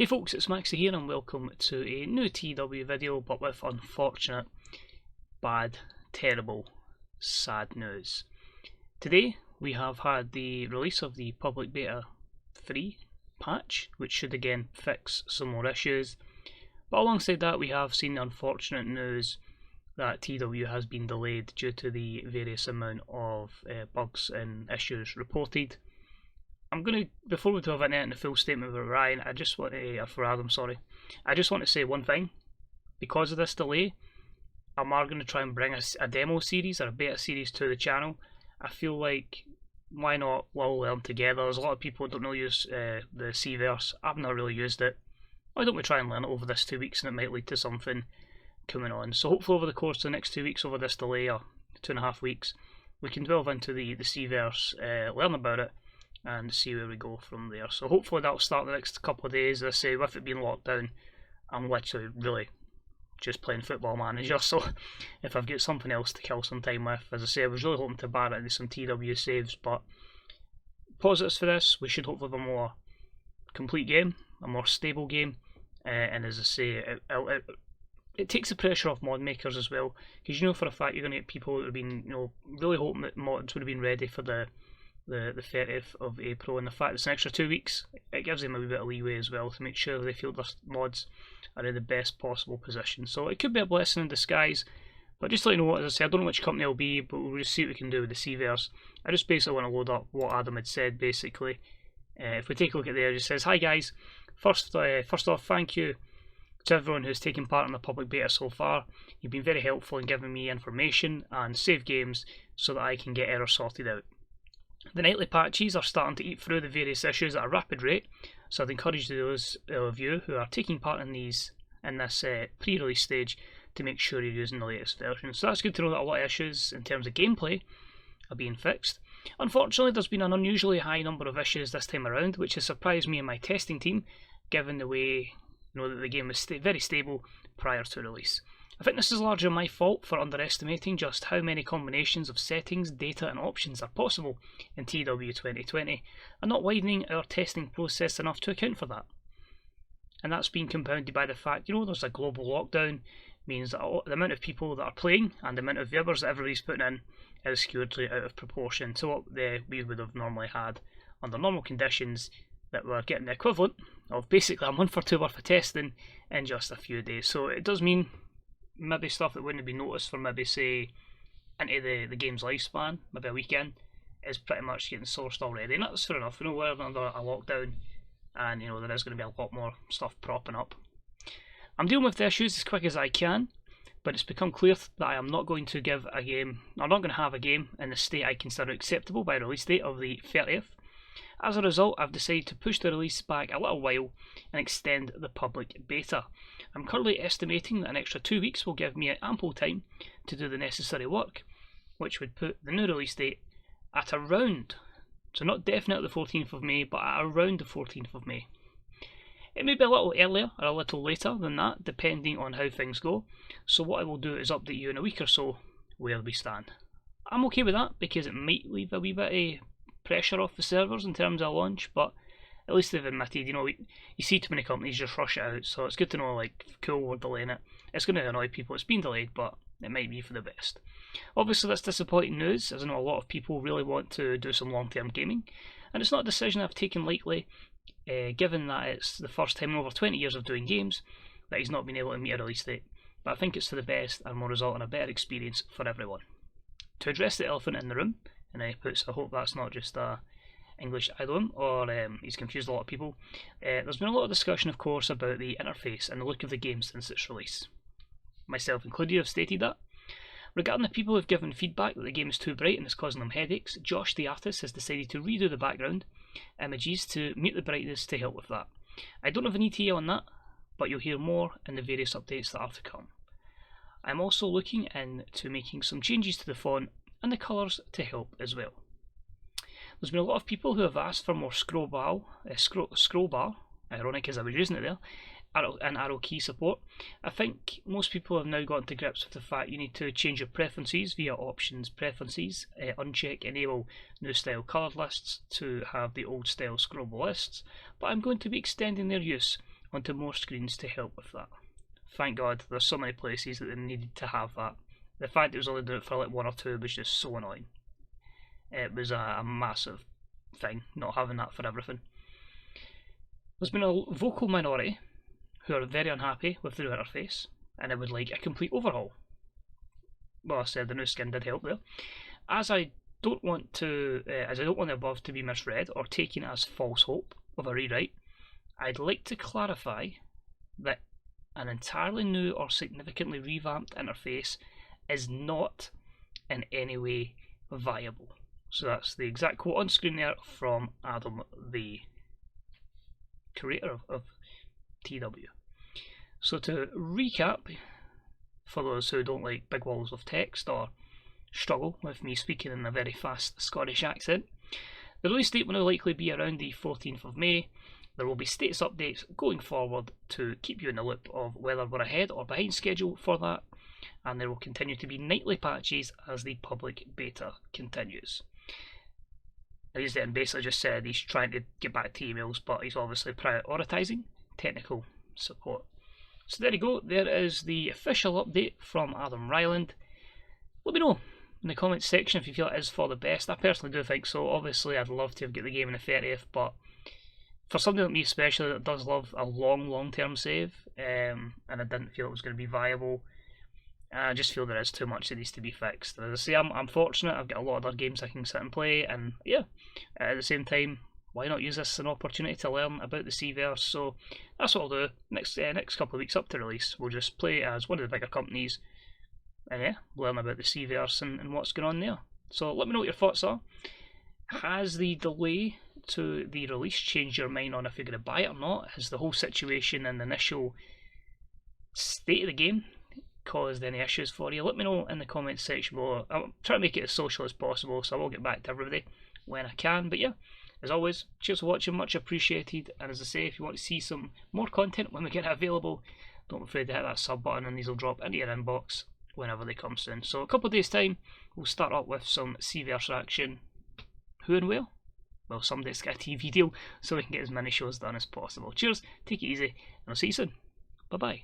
Hey folks, it's Maxie here and welcome to a new TW video, but with unfortunate, bad, terrible, sad news. Today we have had the release of the public beta 3 patch, which should again fix some more issues, but alongside that we have seen the unfortunate news that TW has been delayed due to the various amount of bugs and issues reported. I'm going to, before we delve into the full statement with Ryan, I just want to, for Adam, sorry, I just want to say one thing. Because of this delay, I'm going to try and bring a demo series or a beta series to the channel. I feel like, why not, we'll learn together. There's a lot of people that don't know use the CVerse. I've not really used it. Why don't we try and learn it over this 2 weeks, and it might lead to something coming on. So hopefully over the course of the next 2 weeks, over this delay, or 2.5 weeks, we can delve into the CVerse, learn about it, and see where we go from there. So hopefully that'll start the next couple of days. As I say, with it being locked down, I'm literally really just playing Football Manager, so if I've got something else to kill some time with, as I say, I was really hoping to bar it into some TW saves, but positives for this, we should hopefully have a more complete game, a more stable game, and as I say, it takes the pressure off mod makers as well, because you know for a fact you're going to get people that have been, really hoping that mods would have been ready for the 30th of April, and the fact it's an extra 2 weeks, it gives them a wee bit of leeway as well to make sure they feel their mods are in the best possible position. So it could be a blessing in disguise, but just to let you know, as I said, I don't know which company it'll be, but we'll just see what we can do with the CVerse. I just basically want to load up what Adam had said basically. If we take a look at there, it says, "Hi guys, first off, thank you to everyone who's taken part in the public beta so far. You've been very helpful in giving me information and save games so that I can get errors sorted out. The nightly patches are starting to eat through the various issues at a rapid rate, so I'd encourage those of you who are taking part in this pre-release stage to make sure you're using the latest version." So that's good to know that a lot of issues in terms of gameplay are being fixed. Unfortunately, there's been an unusually high number of issues this time around, which has surprised me and my testing team, given the way that the game was very stable prior to release. I think this is largely my fault for underestimating just how many combinations of settings, data and options are possible in TEW2020 and not widening our testing process enough to account for that. And that's been compounded by the fact, there's a global lockdown, means that the amount of people that are playing and the amount of viewers that everybody's putting in is skewed out of proportion to what we would have normally had under normal conditions, that we're getting the equivalent of basically a month or two worth of testing in just a few days. So it does mean maybe stuff that wouldn't have been noticed for maybe say into the game's lifespan, maybe a weekend, is pretty much getting sourced already, and that's fair enough. We're under a lockdown, and there is going to be a lot more stuff propping up. I'm dealing with the issues as quick as I can, but it's become clear that I am not going to have a game in the state I consider acceptable by release date of the 30th. As a result, I've decided to push the release back a little while and extend the public beta. I'm currently estimating that an extra 2 weeks will give me ample time to do the necessary work, which would put the new release date at around, so not definitely the 14th of May, but at around the 14th of May. It may be a little earlier or a little later than that, depending on how things go, so what I will do is update you in a week or so where we stand. I'm okay with that, because it might leave a wee bit of pressure off the servers in terms of launch, but at least they've admitted, you see too many companies just rush it out, so it's good to know, cool, we're delaying it. It's going to annoy people, it's been delayed, but it might be for the best. Obviously that's disappointing news, as I know a lot of people really want to do some long-term gaming, and it's not a decision I've taken lightly, given that it's the first time in over 20 years of doing games that he's not been able to meet a release date, but I think it's for the best and will result in a better experience for everyone. To address the elephant in the room, and I hope that's not just a English idiom, or he's confused a lot of people. There's been a lot of discussion, of course, about the interface and the look of the game since its release. Myself included have stated that. Regarding the people who have given feedback that the game is too bright and is causing them headaches, Josh the artist has decided to redo the background images to mute the brightness to help with that. I don't have an ETA on that, but you'll hear more in the various updates that are to come. I'm also looking into making some changes to the font and the colours to help as well. There's been a lot of people who have asked for more scroll bar, ironic as I was using it there, and arrow key support. I think most people have now gotten to grips with the fact you need to change your preferences via options preferences, uncheck enable new style coloured lists to have the old style scrollable lists, but I'm going to be extending their use onto more screens to help with that. Thank God there's so many places that they needed to have that. The fact it was only doing it for like 1 or 2 was just so annoying. It was a massive thing, not having that for everything. There's been a vocal minority who are very unhappy with the new interface, and it would like a complete overhaul. Well, I said the new skin did help there. As I don't want the above to be misread or taken as false hope of a rewrite, I'd like to clarify that an entirely new or significantly revamped interface is not in any way viable. So that's the exact quote on screen there from Adam, the creator of TW. So to recap, for those who don't like big walls of text or struggle with me speaking in a very fast Scottish accent, the release date will likely be around the 14th of May. There will be status updates going forward to keep you in the loop of whether we're ahead or behind schedule for that, and there will continue to be nightly patches as the public beta continues. He's then basically just said he's trying to get back to emails, but he's obviously prioritising technical support. So there you go, there is the official update from Adam Ryland. Let me know in the comments section if you feel it is for the best. I personally do think so. Obviously I'd love to have got the game in the 30th, but for somebody like me especially that does love a long term save, and I didn't feel it was going to be viable, I just feel there is too much that needs to be fixed. As I say, I'm fortunate, I've got a lot of other games I can sit and play, and yeah, at the same time, why not use this as an opportunity to learn about the C-verse? So that's what I'll do next couple of weeks up to release. We'll just play as one of the bigger companies, and yeah, learn about the C-verse and what's going on there. So let me know what your thoughts are. Has the delay to the release changed your mind on if you're going to buy it or not? Has the whole situation and the initial state of the game caused any issues for you? Let me know in the comments section below. I'll try to make it as social as possible, so I will get back to everybody when I can. But yeah, as always, cheers for watching, much appreciated. And as I say, if you want to see some more content when we get it available, don't be afraid to hit that sub button and these will drop into your inbox whenever they come soon. So a couple of days time, we'll start up with some C-verse action. Who and where? Well, somebody's got a TV deal, so we can get as many shows done as possible. Cheers, take it easy, and I'll see you soon. Bye bye.